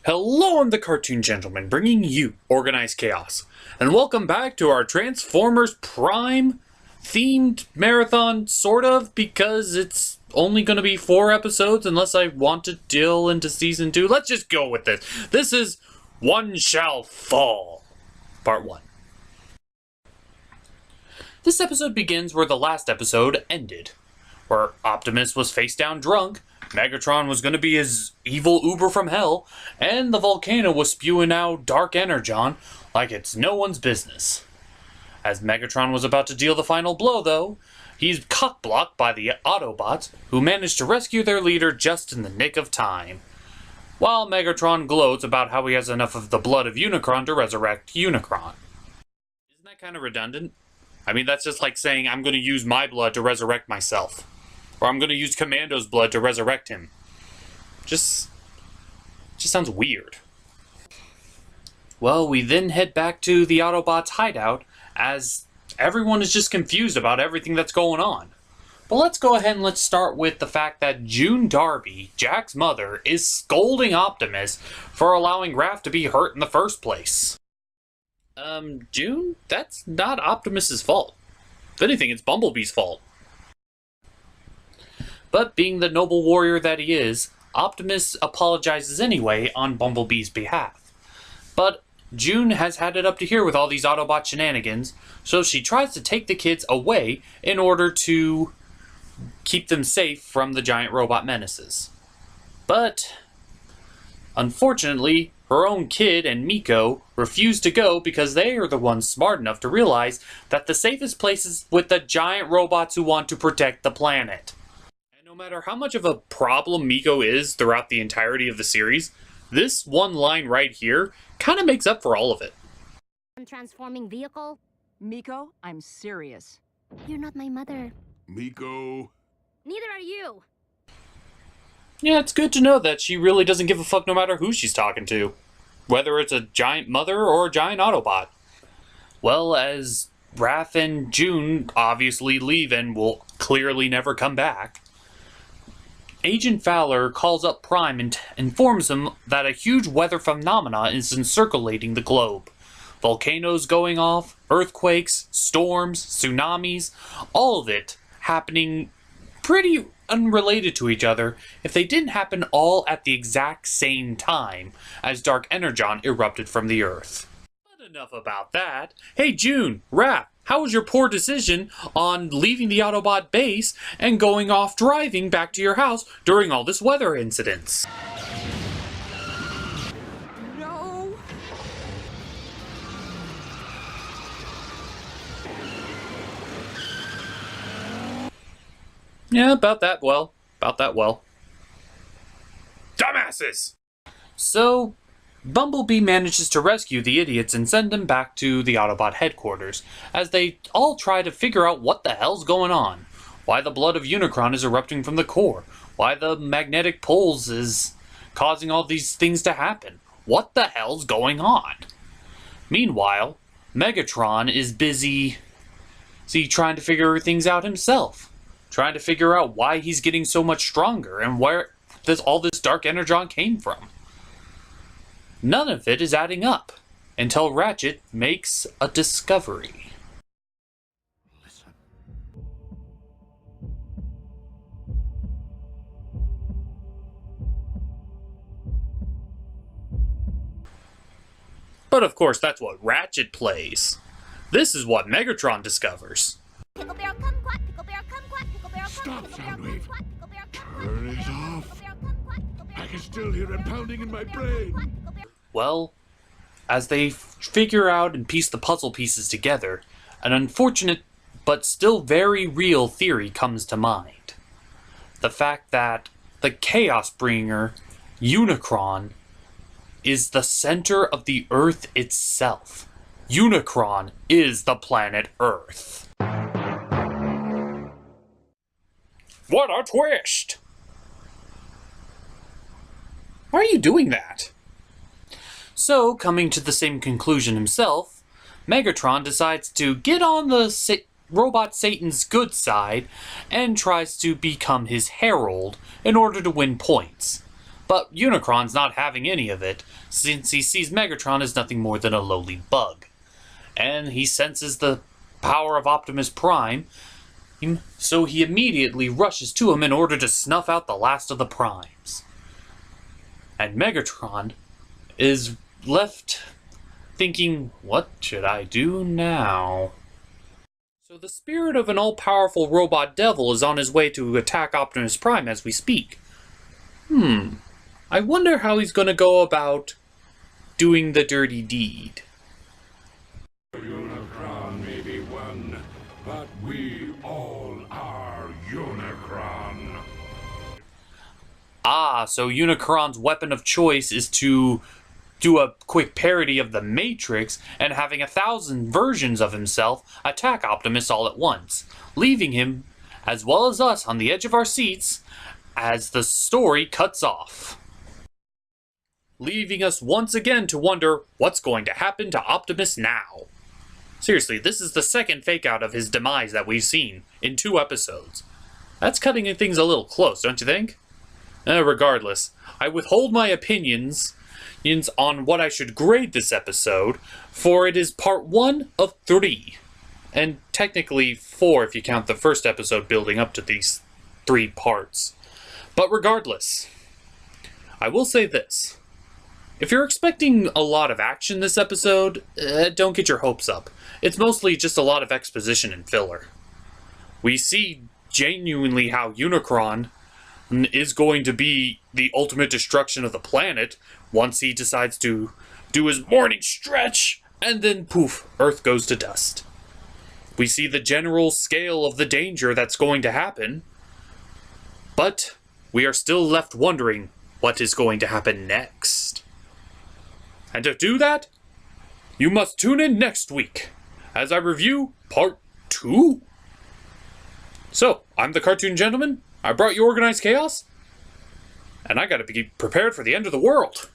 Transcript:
Hello, I'm the Cartoon Gentleman, bringing you Organized Chaos. And welcome back to our Transformers Prime themed marathon, sort of, because it's only going to be 4 episodes unless I want to deal into Season 2. Let's just go with this. This is One Shall Fall, Part 1. This episode begins where the last episode ended, where Optimus was face down drunk, Megatron was going to be his evil Uber from hell, and the volcano was spewing out dark energon like it's no one's business. As Megatron was about to deal the final blow, though, he's cock-blocked by the Autobots, who managed to rescue their leader just in the nick of time. While Megatron gloats about how he has enough of the blood of Unicron to resurrect Unicron. Isn't that kind of redundant? I mean, that's just like saying I'm going to use my blood to resurrect myself. Or I'm going to use Commando's blood to resurrect him. Just sounds weird. Well, we then head back to the Autobots' hideout, as everyone is just confused about everything that's going on. But let's go ahead and let's start with the fact that June Darby, Jack's mother, is scolding Optimus for allowing Raph to be hurt in the first place. June? That's not Optimus's fault. If anything, it's Bumblebee's fault. But being the noble warrior that he is, Optimus apologizes anyway on Bumblebee's behalf. But June has had it up to here with all these Autobot shenanigans, so she tries to take the kids away in order to keep them safe from the giant robot menaces. But unfortunately, her own kid and Miko refuse to go because they are the ones smart enough to realize that the safest place is with the giant robots who want to protect the planet. No matter how much of a problem Miko is throughout the entirety of the series, this one line right here kind of makes up for all of it. Transforming vehicle? Miko, I'm serious. You're not my mother. Miko. Neither are you. Yeah, it's good to know that she really doesn't give a fuck no matter who she's talking to. Whether it's a giant mother or a giant Autobot. Well, as Raph and June obviously leave and will clearly never come back, Agent Fowler calls up Prime and informs him that a huge weather phenomena is encirculating the globe. Volcanoes going off, earthquakes, storms, tsunamis, all of it happening pretty unrelated to each other if they didn't happen all at the exact same time as dark energon erupted from the Earth. But enough about that. Hey June, Raph, how was your poor decision on leaving the Autobot base and going off driving back to your house during all this weather incidents? No! Yeah, about that well. Dumbasses! So, Bumblebee manages to rescue the idiots and send them back to the Autobot headquarters, as they all try to figure out what the hell's going on. Why the blood of Unicron is erupting from the core. Why the magnetic poles is causing all these things to happen. What the hell's going on? Meanwhile, Megatron is busy trying to figure things out himself. Trying to figure out why he's getting so much stronger and where all this dark energon came from. None of it is adding up, until Ratchet makes a discovery. Listen. But of course, that's what Ratchet plays. This is what Megatron discovers. Pickle Barrel, come quack, Pickle Barrel, come quack, Pickle Barrel, come Stop, Pickle Barrel, Soundwave. come quack, Pickle Barrel, come Turn quack, it Pickle off. Barrel, come quack, Pickle Barrel, I can still hear it pounding in my brain. Pickle Barrel. Well, as they figure out and piece the puzzle pieces together, an unfortunate but still very real theory comes to mind. The fact that the Chaos Bringer, Unicron, is the center of the Earth itself. Unicron is the planet Earth. What a twist! Why are you doing that? So, coming to the same conclusion himself, Megatron decides to get on the robot Satan's good side and tries to become his herald in order to win points. But Unicron's not having any of it, since he sees Megatron as nothing more than a lowly bug. And he senses the power of Optimus Prime, so he immediately rushes to him in order to snuff out the last of the Primes. And Megatron is left thinking, what should I do now? So the spirit of an all-powerful robot devil is on his way to attack Optimus Prime as we speak. I wonder how he's going to go about doing the dirty deed. Unicron may be one, but we all are Unicron. Ah, so Unicron's weapon of choice is to do a quick parody of the Matrix and having 1,000 versions of himself attack Optimus all at once, leaving him, as well as us, on the edge of our seats as the story cuts off. Leaving us once again to wonder what's going to happen to Optimus now. Seriously, this is the second fake-out of his demise that we've seen in 2 episodes. That's cutting things a little close, don't you think? Regardless, I withhold my opinions on what I should grade this episode, for it is part 1 of 3. And technically 4 if you count the first episode building up to these 3 parts. But regardless, I will say this. If you're expecting a lot of action this episode, don't get your hopes up. It's mostly just a lot of exposition and filler. We see genuinely how Unicron is going to be the ultimate destruction of the planet once he decides to do his morning stretch, and then poof, Earth goes to dust. We see the general scale of the danger that's going to happen, but we are still left wondering what is going to happen next. And to do that, you must tune in next week as I review part 2. So, I'm the Cartoon Gentleman. I brought you organized chaos, and I gotta be prepared for the end of the world.